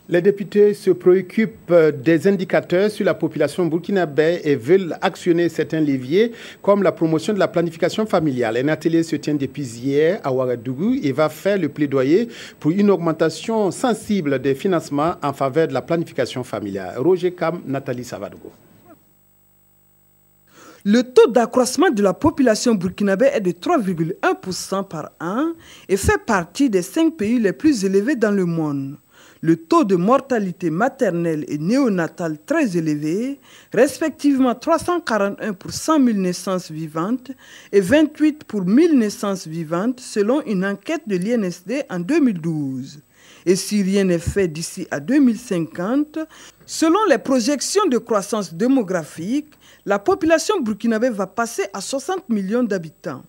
Les députés se préoccupent des indicateurs sur la population burkinabé et veulent actionner certains leviers comme la promotion de la planification familiale. Un atelier se tient depuis hier à Ouagadougou et va faire le plaidoyer pour une augmentation sensible des financements en faveur de la planification familiale. Roger Kam, Nathalie Savadogo. Le taux d'accroissement de la population burkinabé est de 3,1% par an et fait partie des 5 pays les plus élevés dans le monde. Le taux de mortalité maternelle et néonatale très élevé, respectivement 341 pour 100 000 naissances vivantes et 28 pour 1000 naissances vivantes selon une enquête de l'INSD en 2012. Et si rien n'est fait d'ici à 2050, selon les projections de croissance démographique, la population burkinabé va passer à 60 millions d'habitants.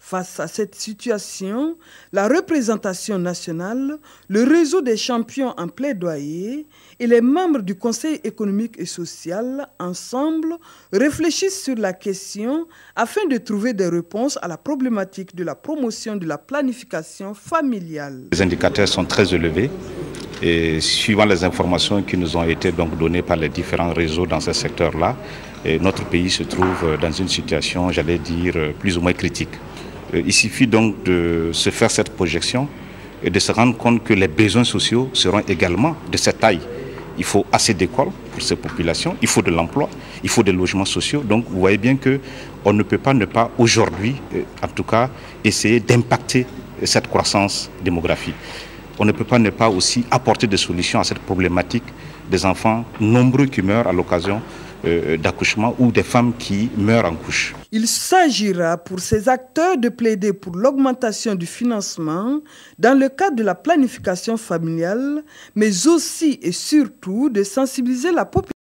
Face à cette situation, la représentation nationale, le réseau des champions en plaidoyer et les membres du Conseil économique et social, ensemble, réfléchissent sur la question afin de trouver des réponses à la problématique de la promotion de la planification familiale. Les indicateurs sont très élevés et suivant les informations qui nous ont été donc données par les différents réseaux dans ce secteur-là, notre pays se trouve dans une situation, j'allais dire, plus ou moins critique. Il suffit donc de se faire cette projection et de se rendre compte que les besoins sociaux seront également de cette taille. Il faut assez d'écoles pour ces populations, il faut de l'emploi, il faut des logements sociaux. Donc vous voyez bien qu'on ne peut pas ne pas aujourd'hui, en tout cas, essayer d'impacter cette croissance démographique. On ne peut pas ne pas aussi apporter des solutions à cette problématique des enfants nombreux qui meurent à l'occasion d'accouchement ou des femmes qui meurent en couche. Il s'agira pour ces acteurs de plaider pour l'augmentation du financement dans le cadre de la planification familiale, mais aussi et surtout de sensibiliser la population